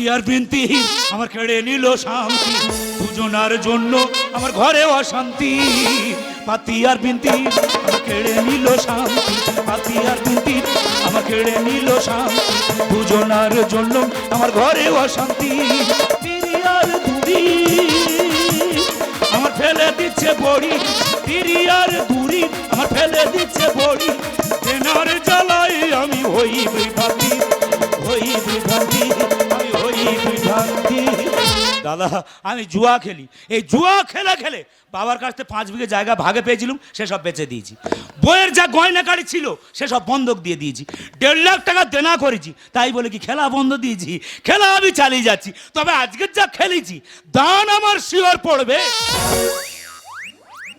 পাতি আর বিনতি আমার কেড়ে নিল শান্তি, দুজনার জন্য আমার ঘরে অশান্তি। পাতি আর বিনতি আমার কেড়ে নিল শান্তি, পাতি আর বিনতি আমার কেড়ে নিল শান্তি, দুজনার জন্য আমার ঘরে অশান্তি। তিরি আর দুরি আমার ফেলে দিচ্ছে বড়ি, তিরি আর দুরি আমার ফেলে দিচ্ছে বড়ি। কেনার জ্বালাই আমি হই বিভ্রান্তি, হই বিভ্রান্তি, আমি হই বিভ্রান্তি। দাদা আমি জুয়া খেলি, এই জুয়া খেলে খেলে বাবার কাছ থেকে 5 বিঘে জায়গা ভাগে পেয়েছিলাম, সেসব বেচে দিয়েছি। বইয়ের যা গয়নাকাড়ি ছিল সেসব বন্ধক দিয়ে দিয়েছি, 1.5 লাখ টাকা দেনা করেছি। তাই বলে কি খেলা বন্ধ দিয়েছি? খেলা আমি চালিয়ে যাচ্ছি। তবে আজকে যা খেলেছি দান আমার শিওর পড়বে।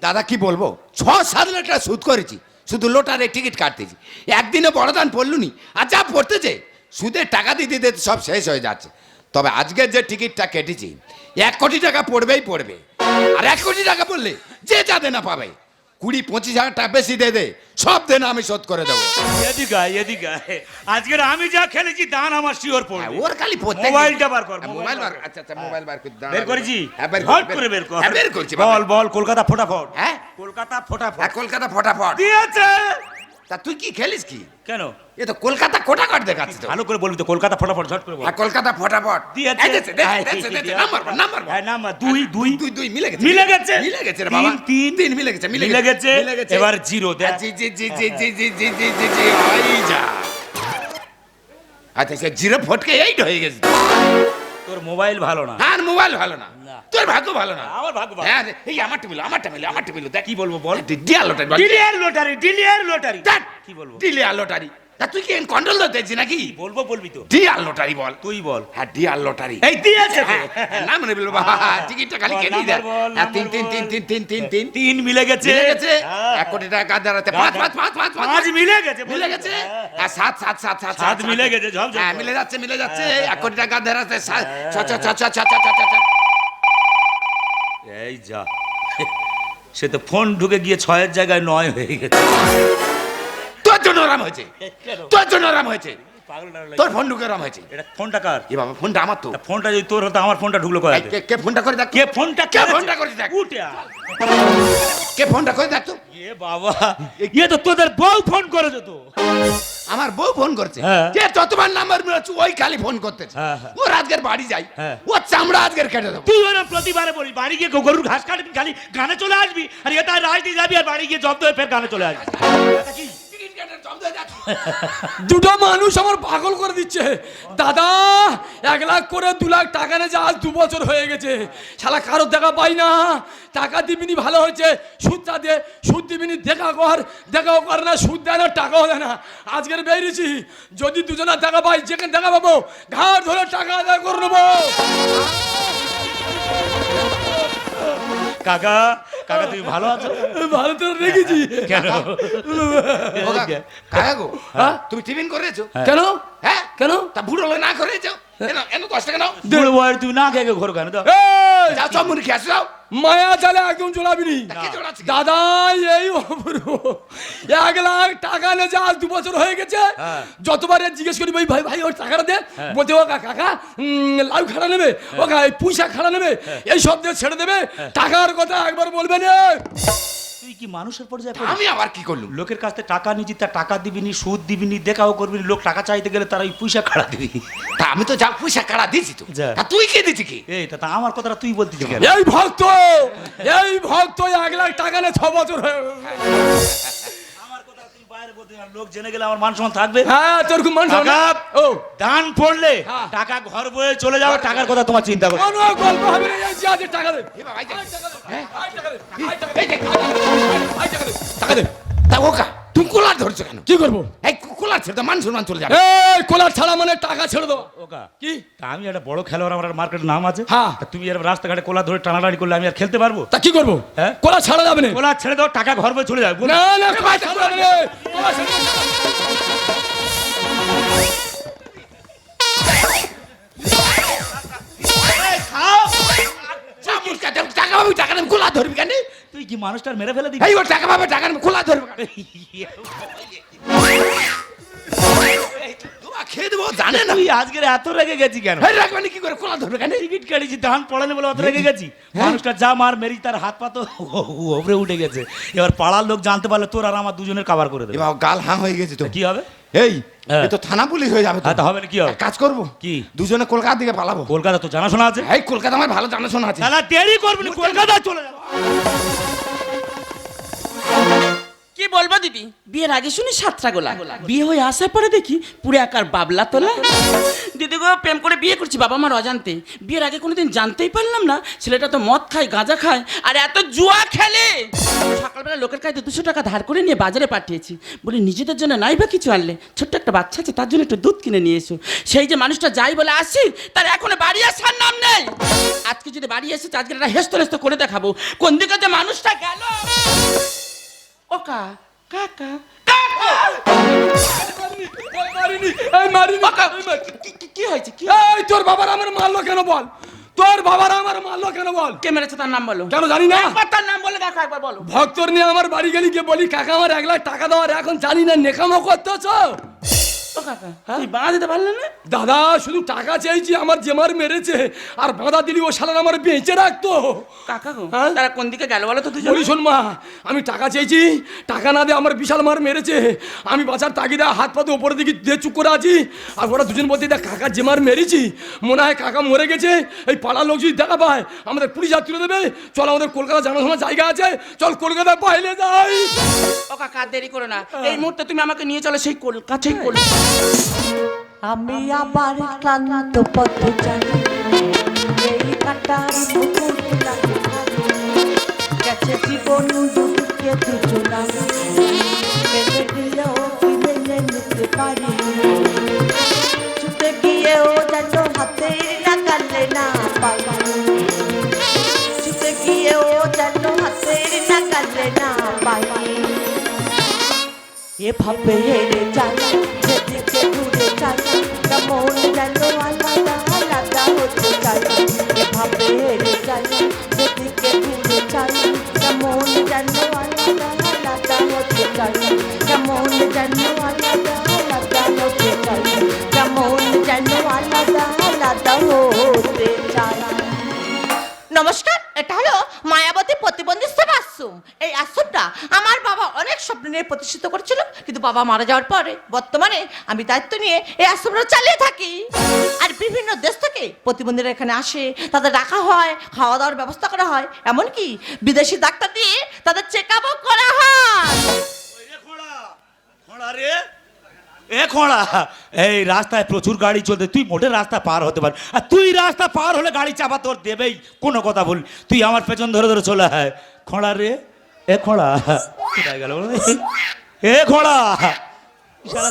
দাদা কি বলবো, 6-7 লাখ টাকা সুদ করেছি, শুধু লোটারে টিকিট কাটতেছি। একদিনে বড় দান পড়লুনি, আর যা পড়তেছে সুদের টাকা দিতে দিতে সব শেষ হয়ে যাচ্ছে। তবে আজকের যে টিকিটটা কেটেছি 1 কোটি টাকা পড়বেই পড়বে। আর 1 কোটি টাকা পড়লে যে যা দেনা পাবে 20-25 হাজার টাকা বেশি দিয়ে দে, সব দেনা আমি শোধ করে দেবো। এদিকে এদিকে আজকের আমি যা খেলেছি দান আমার শিওর পড়বে। ওর খালি মোবাইলটা বার কর, মোবাইল বার। আচ্ছা আচ্ছা মোবাইল বার করে দাও। বের করেছি, হট করে বের কর। বের করছি। বল বল কলকাতা ফটাফট। হ্যাঁ কলকাতা ফটাফট। কলকাতা ফটাফট দিয়েছে। তা তুই কি খেলিস কি? কেন এ তো কলকাতা কোটাকাট দেখাচ্ছে তো। ভালো করে বলবি তো, কলকাতা ফটাফট ঝট করে বল। কলকাতা ফটাফট দিয়েছে। এই দেখছে, দেখছে, নাম্বার নাম্বার হ্যাঁ নাম্বার 2 2 2 2 মিলে গেছে, মিলে গেছে, মিলে গেছে রে বাবা। 3 3 মিলে গেছে, মিলে গেছে। এবার 0 দে। জি জি জি জি জি জি জি জি জি জি ওই যা। আচ্ছা সে 0 ফটকে 8 হয়ে গেছে। তোর মোবাইল ভালো না। আর মোবাইল ভালো না, তোর ভাগ্য ভালো না। আমার ভাগ্য ভালো। হ্যাঁ এই আমারটা মিলো দেখ। কি বলবো বল? Dear lottery, dear lottery, dear lottery. দেখ কি বলবো? Dear lottery. তা তুই কি কন্ট্রোল দিতেছিস নাকি? বলবো বলবি তো। ডিয়ার লটারি বল। তুই বল। হ্যাঁ ডিয়ার লটারি। এই দিয়েছে তো। নাম নেবে বাবা, টিকিটটা খালি কেটে দে। 3 মিলে গেছে। মিলে গেছে। হ্যাঁ। 1 কোটি টাকা দাঁড়াতে 5 5 মিলে গেছে। মিলে গেছে। হ্যাঁ। 7 মিলে গেছে। ঝপ ঝপ। হ্যাঁ মিলে যাচ্ছে 1 কোটি টাকা দাঁড়াতে 6 এই যা, সে তো ফোন ঢুকে গিয়ে 6 এর জায়গায় 9 হয়ে গেছে। তোর জন্য আরাম হয়েছে, তোর জন্য আরাম হয়েছে। পাগল না তোর ফোন ঢুকে আরাম হয়েছে। এটা ফোনটা কার? এ বাবা ফোনটা আমার তো। ফোনটা যদি তোর হতো আমার ফোনটা ঢুকলো কোথায়? কে ফোনটা করে দেখ। কে ফোনটা করেছে দেখ। উঠে আয়। কে ফোনটা করে দেখ তো। এ বাবা, এ তো তোদের বউ ফোন করেছে তো। আমার বউ ফোন করছে। হ্যাঁ। কে যতবার নাম্বার মিলাচ্ছে ওই খালি ফোন করতেছে। হ্যাঁ। ও আজকের বাড়ি যাই, হ্যাঁ। ও চামড়া আজকের কেটে দেবো। তুই ওরা প্রতিবারে বলিস বাড়ি গিয়ে গরুর ঘাস কাটবি, খালি গানে চলে আসবি, আর এটা রাজনীতি যাবি আর বাড়ি গিয়ে জব্দ হয়ে ফের গানে চলে আসবি। দুটো মানুষ আমার পাগল করে দিচ্ছে। দাদা 1 লাখ করে 2 লাখ টাকা নিয়ে যা আজ 2 বছর হয়ে গেছে, শালা কারোর দেখা পাই না। টাকা দিবিনি ভালো হয়েছে, সুদটা দে, সুদ দিবিনি দেখাও কর না, সুদ দেয় না, টাকাও দেয় না। আজকের বেরিয়েছি, যদি দুজনের দেখা পাই, যেখানে দেখা পাবো ঘাট ধরে টাকা আদায় করে নেবো। কাকা কাকা তুমি ভালো আছো? ভালো তো রেখেছি। কেন? কাকা গো, হ্যাঁ? তুমি টিফিন করেছো? কেন হ্যাঁ কেন? তা বুড়ো হলে না করেছো কেন? 10 টাকা নাও। বুড়ো বয়স তুমি না খেয়ে ঘর কেন দাও? এই, যাও সব মুড়ি খেয়ে আসো যাও। মায়া জালে একদম জোড়াবিনি। কে জোড়াচ্ছে? দাদা এই অপূর্ব 1 লাখ টাকা নিয়ে যা আজ 2 বছর হয়ে গেছে। হ্যাঁ। যতবার জিজ্ঞেস করি ভাই ভাই ভাই ওর টাকাটা দে, হ্যাঁ। বলতে ও কাকা লাউ খাড়া নেবে, ও পুঁইশাক খাড়া নেবে, এই সব দিয়ে ছেড়ে দেবে। টাকার কথা একবার বলবে না। তুই কি মানুষের পর্যায়ে আমি আবার কি করলুম? লোকের কাছ থেকে টাকা নিয়েছি, তার টাকা দিবিনি, সুদ দিবিনি, দেখাও করবি, লোক টাকা চাইতে গেলে তারা ওই পয়সা খাড়া দিবি। তা আমি তো যা পয়সা কাড়া দিয়েছি তো। যা। তা তুই কে দিয়েছি কি? এই তা আমার কথাটা তুই বলতিস কেন? এই ভক্ত 1 লাখ টাকা নিয়ে 6 বছর হয়ে আমার কথা তুই বাইরে বলতে না, লোক জেনে গেলে আমার মান সম্মান থাকবে। হ্যাঁ তোর খুব মান সম্মান। কাকা, ও দান পড়লে হ্যাঁ। টাকা ঘর বয়ে চলে যাবে, টাকার কথা তোমার চিন্তা করো। কোনো গল্প হবে না, এই যে আজ টাকা দে। এ বাবা, এই যে, হ্যাঁ? টাকা দে, এই যে, টাকা দে। তা ওকা তুমি কোলার ধরছো কেন? কি করবো? এই কোলার ছেড়ে দাও, মান সম্মান চলে যাবে। এই কোলার ছাড়া মানে টাকা ছেড়ে দাও। ওকা কি? তা আমি একটা বড় খেলোয়াড়, আমার মার্কেটের নাম আছে। হ্যাঁ। তা তুমি এরকম রাস্তাঘাটে কোলা ধরে টানাটানি করলে আমি আর খেলতে পারবো? তা কি করবো? হ্যাঁ? কোলা ছাড়া যাবে না। কোলা ছেড়ে দাও, টাকা ঘর বয়ে চলে যাবে। না না কোলা ছাড়া যাবে না। কোলা ছাড়া যাবে না। টাকা পাবি, টাকা নেবে, কোলা ধরবি কেন? তুই কি মানুষটার মেরে ফেলে দিবি? এই ওর টাকা পাবে, টাকা নেবে, কোলা ধরবি কেন? খেয়ে দেবো জানে না। তুই আজকের এত রেগে গেছি কেন? এই রাখবানি কি করে কোলা ধরবে কেন? টিকিট কেটেছি ধান পড়ালে বলে অত রেগে গেছি। মানুষটা যা মার মেরি তার হাত পা তো ওপরে উঠে গেছে। এবার পাড়ার লোক জানতে পারলে তোর আর আমার দুজনের কভার করে দেবে। এবার গাল হাঁ হয়ে গেছে তো। কি হবে? এই হ্যাঁ। এ তো থানা পুলিশ হয়ে যাবে তো। হ্যাঁ, তা হবে না, কি হবে? এক কাজ করবো কি? দুজনে কলকাতা দিকে পালাবো। কলকাতা তো জানাশোনা আছে। এই কলকাতা আমার ভালো জানাশোনা আছে। তাহলে দেরি করবি না, কলকাতা চলে যাবো। কি বলবো দিদি, বিয়ের আগে শুনি সাতটা গোলা, বিয়ে হয়ে আসার পরে দেখি পুরো একার বাবলা তোলা। দিদি গো, প্রেম করে বিয়ে করছি বাবা মার অজান্তে। বিয়ের আগে কোনোদিন জানতেই পারলাম না ছেলেটা তো মদ খায়, গাঁজা খায়, আর এত জুয়া খেলে। সকালবেলা লোকের কাছে 200 টাকা ধার করে নিয়ে বাজারে পাঠিয়েছি, বলে নিজেদের জন্য নাই বা কিছু আনলে, ছোট্ট একটা বাচ্চা আছে তার জন্য একটু দুধ কিনে নিয়ে এসো। সেই যে মানুষটা যাই বলে আসি, তার এখনো বাড়ি আসার নাম নেই। আজকে যদি বাড়ি এসেছে, আজকে একটা হেস্ত হেস্ত করে দেখাবো কোন দিকে যে মানুষটা গেল। ওকা কাকা কাকা, মারিনি, এই মারিনি। কি হয়েছে? কি এই তোর বাবার আমার মারলো কেন বল? তোর বাবার আমার মারলো কেন বল? কে মেরেছে তার নাম বলো। কেন জানি না। একবার তার নাম বলে দেখো, একবার বলো। ভক্তর নিয়ে আমার বাড়ি গেলি গিয়ে বলি কাকা আমার 1 লাখ টাকা দেওয়ার, এখন জানি না নেকামো করতেছ। ও কাকা, তুই বাঁধা দিতে পারলে না? দাদা শুধু টাকা চাইছি, আমার যে মার মেরেছে, আর বাঁধা দিলি ও শালার আমার বেঁচে রাখতো। কাকা গো, হ্যাঁ? তারা কোন দিকে গেল বলো তো দুজন? বলি শোন মা, আমি টাকা চেয়েছি, টাকা না দিয়ে আমার বিশাল মার মেরেছে। আমি বাঁচার তাগিদা হাত পাতে ওপরের দিকে দিয়ে চুপ করে আছি, আর ওরা দুজন বলতে দেখ কাকা যে মার মেরেছি, মনে হয় কাকা মরে গেছে। এই পাড়ার লোক যদি দেখা পায় আমাদের পুলিশ হাত তুলে দেবে। চল আমাদের কলকাতা জানাশোনা জায়গা আছে, চল কলকাতায় পাইলে যাই। ও কাকা দেরি করো না, এই মুহূর্তে তুমি আমাকে নিয়ে চলো সেই কলকাতায়। আমি আবার ক্লান্ত পথ জানি, এই কাটার মুকুট লাগে গেছে জীবন দুদিকে দুজনা, মেনে দিলেও কি মেনে নিতে পারি, ছুটে গিয়েও যেন হাতের নাগালে না পাই, ছুটে গিয়েও যেন হাতের নাগালে না পাই, এভাবে হেরে যাই যেদিকে ঘুরে যাই, কেমন যেন আলাদা আলাদা হতে চাই, এভাবে হেরে যাই যেদিকে ঘুরে যাই, কেমন যেন আলাদা আলাদা হতে চাই, কেমন যেন আলাদা আলাদা হতে চাই, কেমন যেন আলাদা আলাদা হতে চাই। নমস্কার, এটা হলো মায়াবতী প্রতিবন্ধী সেবা আশ্রম। এই আশ্রমটা আমার বাবা অনেক স্বপ্ন নিয়ে প্রতিষ্ঠিত করেছিল, কিন্তু বাবা মারা যাওয়ার পরে বর্তমানে আমি দায়িত্ব নিয়ে এই আশ্রমটা চালিয়ে থাকি। আর বিভিন্ন দেশ থেকে প্রতিবন্ধীরা এখানে আসে, তাদের রাখা হয়, খাওয়া দাওয়ার ব্যবস্থা করা হয়, এমনকি বিদেশি ডাক্তার দিয়ে তাদের চেক আপও করা হয়। খোঁড়া, এই রাস্তায় প্রচুর গাড়ি চলতে, তুই মোটে রাস্তা পার হতে পার, আর তুই রাস্তা পার হলে গাড়ি চাপা তোর দেবেই, কোনো কথা বল। তুই আমার পেছন ধরে ধরে চলে হয়। খোঁড়া রে, এ খোঁড়া কোথায় গেল? এ খোঁড়া, শালা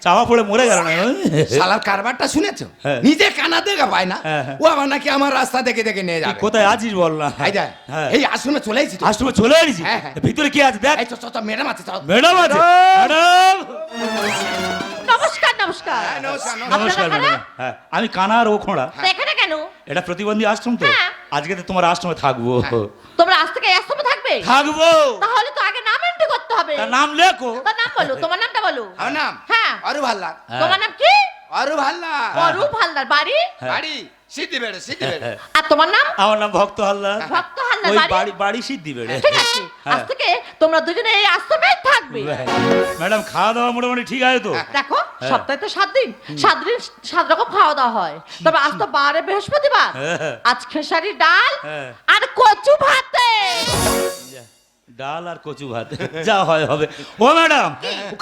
চাপা পড়ে মরে গেল না? শালার কারবারটা শুনেছো? হ্যাঁ। নিজে কানা দেখা পায় না, হ্যাঁ, হ্যাঁ। ও আবার নাকি আমার রাস্তা দেখে দেখে নিয়ে যাবে। কোথায় আছিস বল না? এই দেখ, হ্যাঁ। এই আশ্রমে চলে এসেছি তো। আশ্রমে চলে এসেছি, হ্যাঁ, হ্যাঁ। ভিতরে কি আছে দেখ। এই তো ম্যাডাম আছে, চল। ম্যাডাম আছে, ম্যাডাম। নমস্কার নমস্কার। হ্যাঁ, নমস্কার, নমস্কার। নমস্কার আপনারা ম্যাডাম। হ্যাঁ, আমি কানা আর ও খোঁড়া। তো এখানে কেন? এটা প্রতিবন্ধী আশ্রম তো, হ্যাঁ। আজকে তো তোমার আশ্রমে থাকবো। তোমরা আজ থেকে এই আশ্রমে থাকবে? থাকবো, তাহলে তো আগে নাম এন্ট্রি করতে হবে। তার নাম লেখো। তার নাম বলো, তোমার নামটা বলো। আমার নাম হ্যাঁ। অরূপ হালদার। তোমার নাম কি? অরূপ হালদার। অরূপ হালদার। বাড়ি? বাড়ি সিদ্ধি বেড়ে, সিদ্ধি বেড়ে। আর তোমার নাম? আমার নাম ভক্ত হালদার। ভক্ত হালদার। ওই বাড়ি? বাড়ি বাড়ি সিদ্ধি বেড়ে। ঠিক আছে, আজ থেকে তোমরা দুজনে এই আশ্রমেই থাকবে। ম্যাডাম খাওয়া দাওয়া মোটামুটি ঠিক আছে তো? দেখো, সপ্তাহে তো 7 দিন, 7 দিন 7 রকম খাওয়া দাওয়া হয়। তবে আজ তো বারে বৃহস্পতিবার, হ্যাঁ। আজ খেসারি ডাল হ্যাঁ। আর কচু ভাতে। ডাল আর কচু ভাত যা হয় হবে। ও ম্যাডাম,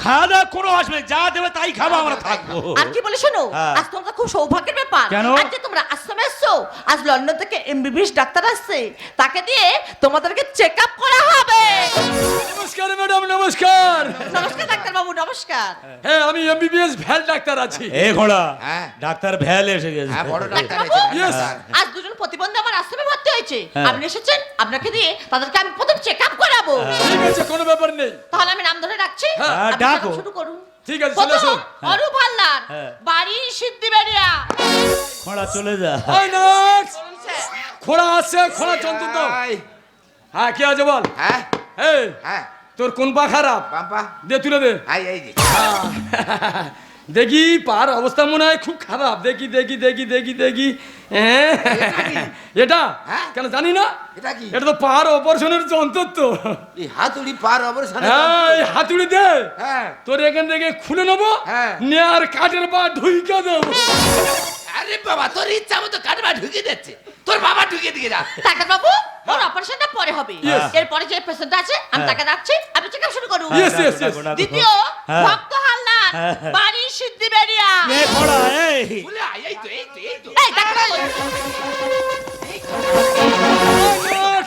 খাওয়া দাওয়া কোনো আসবে, যা দেবে তাই খাবো, আমরা থাকবো। আর কি বলে শোনো, হ্যাঁ। আজ তোমাদের খুব সৌভাগ্যের ব্যাপার। কেন? আজ যে তোমরা আশ্রমে এসছো, আজ লন্ডন থেকে এমবিবিএস ডাক্তার আসছে, তাকে দিয়ে তোমাদেরকে চেক আপ করা হবে। নমস্কার ম্যাডাম, নমস্কার। নমস্কার ডাক্তার বাবু, নমস্কার। হ্যাঁ, আমি এমবিবিএস ভ্যাল ডাক্তার আছি। এ ঘোড়া, হ্যাঁ। ডাক্তার ভ্যাল এসে গেছে। হ্যাঁ, বড় ডাক্তার ডাক্তারবাবু, এসেছে। Yes. আজ দুজন প্রতিবন্ধী আমার আশ্রমে ভর্তি হয়েছে। হ্যাঁ। আপনি এসেছেন, আপনাকে দিয়ে তাদেরকে আমি প্রথম চেক আপ করাবো। ঠিক আছে, কোনো ব্যাপার নেই। তাহলে আমি নাম ধরে রাখছি, হ্যাঁ, আপনি ডাকো। চেকআপ শুরু করুন। ঠিক আছে, চলে প্রথম, আসুন। অরূপ হালদার, হ্যাঁ। বাড়ি সিদ্ধিবেড়িয়া। খোঁড়া চলে যা। এই next। খোড়া আসছে, খোড়া চন্দন দাও। এই, হ্যাঁ, কি আছে বল। হ্যাঁ, এই, হ্যাঁ, তোর কোন পা খারাপ? বাম্পা। দে, তুলে দে। এই যে। দেখি পার অবস্থা মনে হয় খুব খারাপ। দেখি দেখি দেখি দেখি দেখি হ্যাঁ, এটা হ্যাঁ? কেন জানি না, এটা কি? এটা তো পার অপারেশনের যন্ত্র তো। এই হাতুড়ি পার অপারেশন। হ্যাঁ, এই হাতুড়ি দে, হ্যাঁ। তোর এখান থেকে খুলে নেবো, হ্যাঁ। নিয়ে আর কাঠের পা ঢুইকে দেবো। আরে বাবা, তোর ইচ্ছা মতো কাটবা ঢুকিয়ে দিচ্ছে, তোর বাবা ঢুকিয়ে দিয়ে যা। ডাক্তার বাবু, ওর অপারেশনটা পরে হবে। Yes. এরপরে যে পেশেন্ট আছে আমি তাকে রাখছি, আপনি চেকআপ শুরু করুন। Yes, yes, yes. দ্বিতীয় হ্যাঁ। ভক্ত হালদার, বাড়ি সিদ্ধি বেরিয়া। এ খোড়া এই বলে আয়, এই তো এই তো এই তো। এই ডাক্তার বাবু,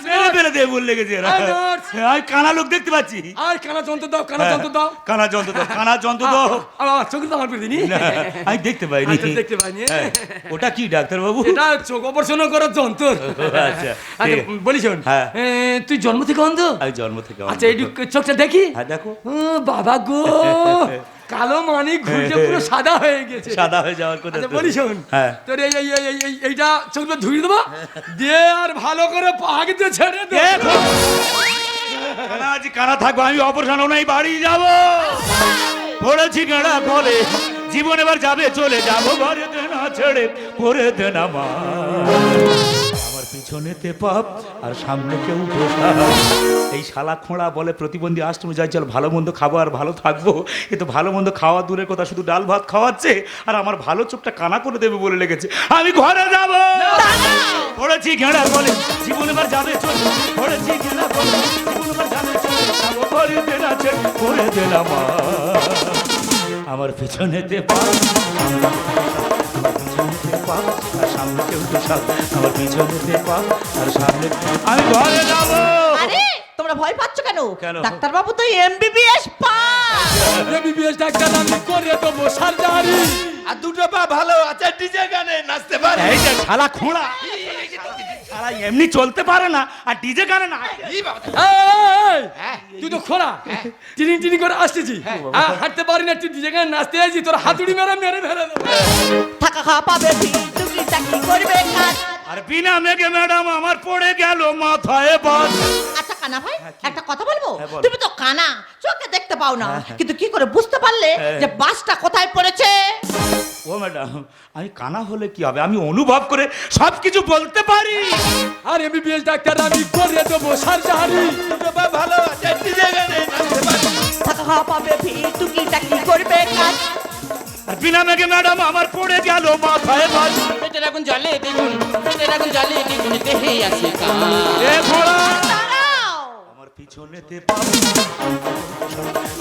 মেরে ফেলে দে বল লেগেছে এরা। এই nurse। আমি কানা লোক দেখতে পাচ্ছি। আর কানা যন্ত্র দাও, কানা যন্ত্র দাও। কানা যন্ত্র দাও, কানা যন্ত্র দাও। চোখে তো আমার করে দিনি। না, আমি দেখতে পাইনি। আচ্ছা, দেখতে পাইনি। হ্যাঁ, ওটা কি ডাক্তার বাবু? এটা চোখ অপারেশন করার যন্ত্র। আচ্ছা, আচ্ছা, ঠিক। বলি শোন, হ্যাঁ। তুই জন্ম থেকে অন্ধ? আমি জন্ম থেকে অন্ধ। আচ্ছা, এই চোখটা দেখি। হ্যাঁ, দেখো। ও বাবা গো, কালো মানিক ঘুরতে পুরো সাদা হয়ে গেছে। সাদা হয়ে যাওয়ার কথা। আচ্ছা, বলি শোন, হ্যাঁ। তোর এইটা চোখটা ধুয়ে দেবো, দিয়ে আর ভালো করে পাগতে ছেড়ে দে। দেখো। কানা আজ কানা থাকবো, আমি অপারেশন নাই বাড়ি যাব। পড়েছি গাড়া ঘরে, জীবন এবার যাবে চলে যাব, ঘরে না ছেড়ে করে দে না মা। আমার পিছনেতে পাপ আর সামনে কেউ বসা। এই শালা খোঁড়া বলে প্রতিবন্ধী আশ্রমে যাই, চল ভালো মন্দ খাবো আর ভালো থাকবো। এ তো ভালো মন্দ খাওয়া দূরের কথা, শুধু ডাল ভাত খাওয়াচ্ছে আর আমার ভালো চোখটা কানা করে দেবে বলে লেগেছে। আমি ঘরে যাব। পড়েছি ঘেড়া বলে জীবন এবার যাবে চলে, পড়েছি ঘেড়া বলে জীবন এবার যাবে চলে যাবো, ঘরে দে না ছেড়ে করে দে না মা। আমার পিছনেতে পাপ, আর সামনে কেউ তো সাপ। আমার পিছনেতে পাপ আর সামনে, আমি ঘরে যাব। আরে তোমরা ভয় পাচ্ছ কেন? কেন? ডাক্তার বাবু তো এমবিবিএস পাস। এমবিবিএস ডাক্তার আমি করে দেবো সার্জারি। আর দুটো পা ভালো আছে, ডিজে গানে নাচতে পারে। এই যে শালা খোঁড়া, শালা এমনি চলতে পারে না আর ডিজে গানে না। এই বাবা, এই, হ্যাঁ। তুই তো খোলা চিনি চিনি করে আসতেছি, হাঁটতে পারি না, তুই যেখানে নাচতে আছি তোর হাতুড়ি মেরে মেরে ফেলে দেবো। থাকা খাওয়া পাবে ফি, টুকি টাকি করবে কাজ। আর বিনা মেঘে ম্যাডাম আমার পড়ে গেল মাথায় বাজ। আচ্ছা কানা ভাই, একটা কথা বলবো? হ্যাঁ, বল। তুমি তো কানা, চোখে দেখতে পাও না, কিন্তু কি করে বুঝতে পারলে যে বাসটা কোথায় পড়েছে? ও ম্যাডাম, আমি কানা হলে কি হবে, আমি অনুভব করে সবকিছু বলতে পারি। আর এমবিবিএস ডাক্তার আমি করে দেবো সার্জারি। দুটো পা ভালো আছে, ডিজে গানে নাচতে পারে। থাকা খাওয়া পাবে ফি, টুকি টাকি করবে কাজ। আর বিনা মেঘে ম্যাডাম আমার পড়ে গেল মাথায় বাজ। পেটের আগুন জ্বলে দেখুন, পেটের আগুন জ্বলে দেখুন, দেহে আছে কান। এ ঘোড়া, দাঁড়াও, আমার পিছনেতে পাপ,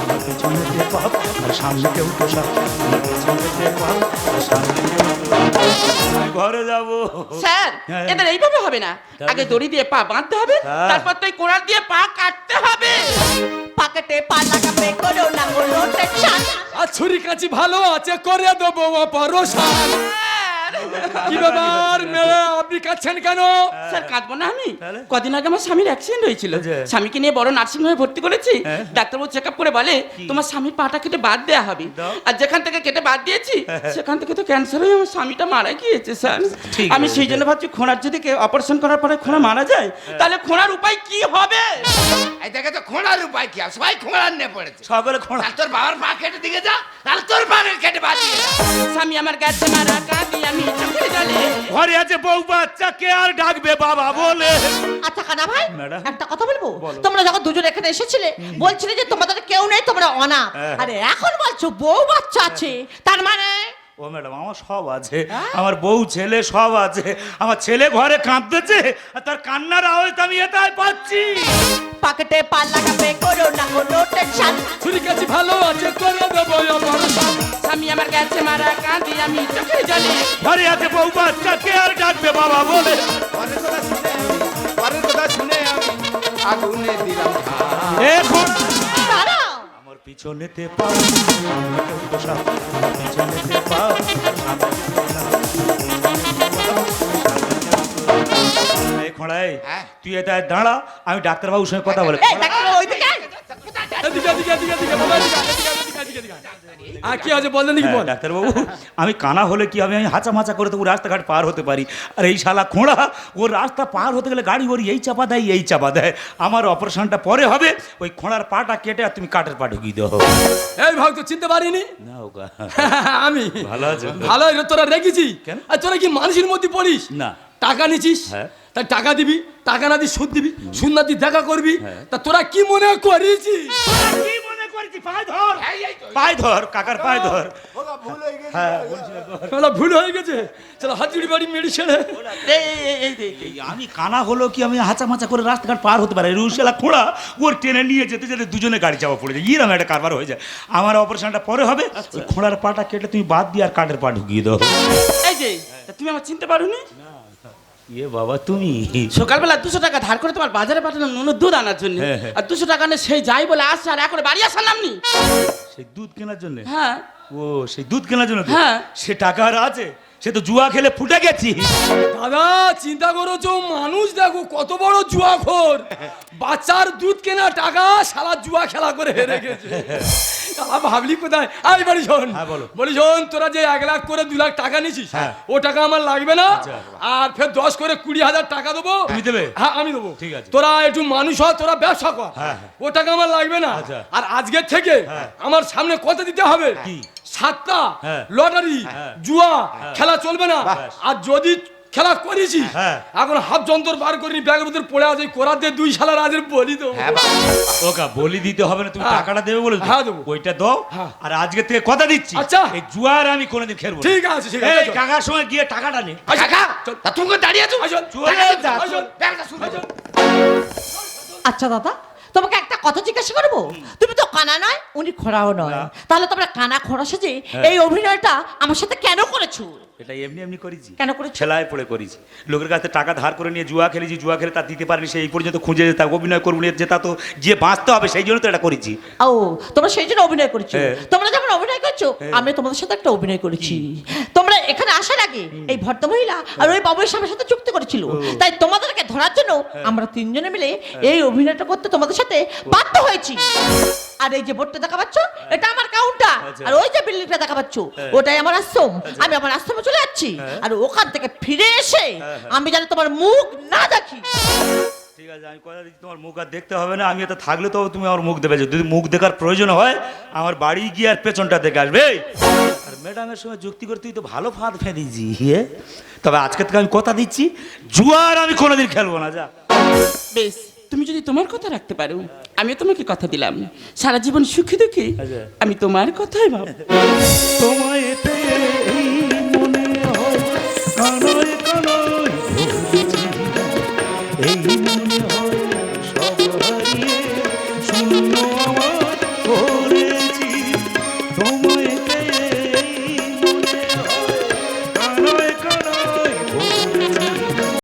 আমার পিছনেতে পাপ আর সামনে কেউ তো সাপ। আমার পিছনেতে পাপ আর সামনে কেউ তো সাপ। আমি ঘরে যাব। স্যার, হ্যাঁ। এদের এইভাবে হবে না, আগে দড়ি দিয়ে পা বাঁধতে হবে, হ্যাঁ। তারপর তো কোড়াল দিয়ে পা কাটতে হবে। পকেটে পা লাগাবে, করো না কোনো টেনশন। আর ছুরি কাছি ভালো আছে, করে দেবো অপারেশন। কি ব্যাপার মেয়ে, আপনি কাচ্ছেন কেন? স্যার, কাঁদবো না আমি? তাহলে? কদিন আগে আমার স্বামীর অ্যাক্সিডেন্ট হয়েছিল, আচ্ছা। স্বামীকে নিয়ে বড় নার্সিং হোমে ভর্তি করেছি। হ্যাঁ। ডাক্তারবাবু চেক আপ করে বলে তোমার স্বামীর পাটা কেটে বাদ দেওয়া হবে। দাও। আর যেখান থেকে কেটে বাদ দিয়েছি সেখান থেকে তো ক্যান্সার হয়ে আমার স্বামীটা মারা গিয়েছে স্যার। ঠিক আমি আছে। সেই জন্য ভাবছি খোঁড়ার যদি অপারেশন করার পরে খোঁড়া মারা যায় তাহলে খোঁড়ার উপায় কি হবে? এই দেখে তো খোঁড়ার উপায় কি, আর সবাই খোঁড়ার নিয়ে পড়েছে। সকলে খোঁড়া। আর তোর বাবার পা কেটে দিকে যা, আর তোর পা কেটে বাঁচিয়ে যা। স্বামী আমার গেছে মারা, কাঁদি আমি চোখের জলে। ঘরে আছে বউ বাচ্চা, কে আর ডাকবে বাবা বলে। আচ্ছা কানা ভাই, ম্যাডাম। একটা কথা বলবো? বলো। তোমরা যখন দুজন এখানে এসেছিলে বলছিলে যে তোমাদের কেউ নেই, তোমরা অনাথ। হ্যাঁ। আরে এখন বলছো বউ বাচ্চা আছে, তার মানে? ও ম্যাডাম, আমার সব আছে, আমার বউ ছেলে সব আছে। আমার ছেলে ঘরে কাঁদতেছে আর তার কান্নার আওয়াজ তো আমি এটাই পাচ্ছি। পকেটে পা লাগাবে, করো না কোনো টেনশন। ছুরি কাছি ভালো আছে, করে দেবো অপারেশন। স্বামী আমার গেছে মারা, কাঁদি আমি চোখের জলে। ঘরে আছে বউ বাচ্চা, কে আর ডাকবে বাবা বলে। পরের কথা শুনে আমি আগুনে দিলাম ঝাঁপ। এ ঘোড়া, দাঁড়াও, আমার পিছনেতে পাও, সামনে কেউ তো সাপ। আমার পিছনেতে পাও, সামনে কেউ তো সাপ। এই খোঁড়াই, হ্যাঁ? তুই এটা দাঁড়া, আমি ডাক্তারবাবুর সঙ্গে কথা বলে। এই ডাক্তার ওইদিকে আয়। এদিকে এদিকে এদিকে এদিকে বাবা, এদিকে, এদিকে, এদিকে, এদিকে। কি আছে বললেন নাকি বল? ডাক্তারবাবু, আমি কানা হলে কি আমি হাঁচা মাচা করে তো রাস্তাঘাট পার হতে পারি, আর এই শালা খোঁড়া ওর রাস্তা পার হতে গেলে গাড়ি ওর এই চাপা দেয় এই চাপা দেয়। আমার অপারেশনটা পরে হবে, ওই খোঁড়ার পাটা কেটে আর তুমি কাঠের পা ঢুকিয়ে দাও। এই ভাগ তো চিনতে পারিনি না ওগা, আমি ভালো আছো? ভালো তোরা রেখেছি কেন? আর তোরা কি মানুষের মধ্যে পড়িস? না। টাকা নিছিস, হ্যাঁ। তাই টাকা দিবি, টাকা না দিয়ে সুদ দিবি, সুদ না দিয়ে দেখা করবি, তা তোরা কি মনে করেছিস? কি মনে করছি? পায়ে ধর কাকার পায়ে ধর। শালা ভুল হয়ে গেছে, চলো হাতুড়ি বাড়ি মেরে ছেড়ে। এই আমি কানা হলো কি আমি হাঁচা মাচা করে রাস্তাঘাট পার হতে পারি, রুশালা খোঁড়া ওর টেনে নিয়ে যেতে যেতে দুজনে গাড়ি চাপা পড়ে যায়, ইরাম একটা কারবার হয়ে যায়। আমার অপারেশনটা পরে হবে, ওই খোঁড়ার পাটা কেটে তুমি বাদ দিয়ে আর কাঠের পা ঢুকিয়ে দাও। এই যে তা তুমি আমার চিনতে পারোনি? ইয়ে বাবা তুমি, সকালবেলা 200 টাকা ধার করে তোমার বাজারে পাঠালাম নুনের দুধ আনার জন্য, হ্যাঁ, হ্যাঁ। আর 200 টাকা নিয়ে সেই যাই বলে আসছে, আর এখন বাড়ি আসার নাম নেই। সেই দুধ কেনার জন্য? হ্যাঁ ও সেই দুধ কেনার জন্য তো? হ্যাঁ। সে টাকা আর আছে? সে তো জুয়া খেলে ফুটে গেছি। দাদা চিন্তা করেছো, মানুষ দেখো কত বড় জুয়াখোর, বাচ্চার দুধ কেনা টাকা শালা জুয়া খেলা করে হেরে গেছে। শালা ভাবলি কোথায়? আমি বাড়ি শোন, হ্যাঁ, বলো। বলি শোন, তোরা যে 1 লাখ করে 2 লাখ টাকা নিছিস, হ্যাঁ। ও টাকা আমার লাগবে না, আর ফের 10 করে 20,000 টাকা দেবো। তুমি দেবে? হ্যাঁ আমি দেবো। ঠিক আছে। তোরা একটু মানুষ হ, তোরা ব্যবসা কর, হ্যাঁ। ও টাকা আমার লাগবে না। আচ্ছা। আর আজকের থেকে আমার সামনে কথা দিতে হবে, কি? 7টা হ্যাঁ। লটারি জুয়া খেলা চলবে না। আর যদি খেলা করেছি, হ্যাঁ। এখন হাফ যন্ত্র বার করিনি, ব্যাগের ভিতর পড়ে আছে, কোরাতে 2 শালা রাজের বলি তো। ওকা বলি দিতে হবে না, তুমি হ্যাঁ। টাকাটা দেবে বলে হ্যাঁ, দেবো। ওইটা দাও। হ্যাঁ। আর আজকে থেকে কথা দিচ্ছি, আচ্ছা। এই জুয়ার আমি কোনোদিন খেলবো না। ঠিক আছে, ঠিক আছে, এই চল। কাকার সঙ্গে গিয়ে টাকাটা নে। আচ্ছা, কাকা, চল। তা তুমি দাঁড়িয়ে আছো? আসুন, চলে যা, আসুন, ব্যাগটা শুরু করো। আচ্ছা দাদা, তোমাকে একটা কথা জিজ্ঞাসা করবো? তুমি তো কানা নয়, উনি খোড়াও নয়, তাহলে তোমরা কানা খোড়া সেজে এই অভিনয়টা আমার সাথে কেন করেছো? এটা এমনি এমনি করেছি, কেন করেছো? ছেলায় পড়ে করেছি। লোকের কাছে টাকা ধার করে নিয়ে জুয়া খেলেছি, জুয়া খেলে তা দিতে পারিনি, সেই পর্যন্ত খুঁজে যেতা অভিনয় করবো না, যেটা তো যে বাঁচতে হবে সেই জন্য তো এটা করেছি। ও তোমরা সেই জন্য অভিনয় করেছো? হ্যাঁ। তোমরা যখন অভিনয় করছো, আমি তোমাদের সাথে একটা অভিনয় করেছি। তোমরা এখানে আসার আগে এই ভদ্রমহিলা আর ওই বাবুর স্বামীর সাথে চুক্তি করেছিল, তাই তোমাদেরকে ধরার জন্য আমরা 3 জনে মিলে এই অভিনয়টা করতে তোমাদের সাথে বাধ্য হয়েছি। আর এই যে বোর্ডটা দেখা পাচ্ছ, এটা আমার কাউন্টার, আচ্ছা। আর ওই যে বিল্ডিংটা দেখা পাচ্ছ, ওটাই আমার আশ্রম। আমি আমার আশ্রমে চলে যাচ্ছি, আর ওখান থেকে ফিরে এসে আমি যেন তোমার মুখ না দেখি। ঠিক আছে, আমি কথা দিচ্ছি তোমার মুখ আর দেখতে হবে না, আমি এটা থাকলে তো তুমি আমার মুখ দেবে। যদি মুখ দেখার প্রয়োজন হয় আমার বাড়ি গিয়ে আর পেছনটা দেখে আসবে। এই, আর ম্যাডামের সঙ্গে যুক্তি করতে তুই তো ভালো ফাঁদ ফেঁদিছি। তবে আজকে থেকে আমি কথা দিচ্ছি, জুয়ার আমি কোনোদিন খেলবো না। যা। বেশ, তুমি যদি তোমার কথা রাখতে পারো, আমিও তোমাকে কথা দিলাম, সারা জীবন সুখী দুঃখী আচ্ছা। আমি তোমার কথাই ভাব। তোমায় পেয়ে এই মনে হয় কানায়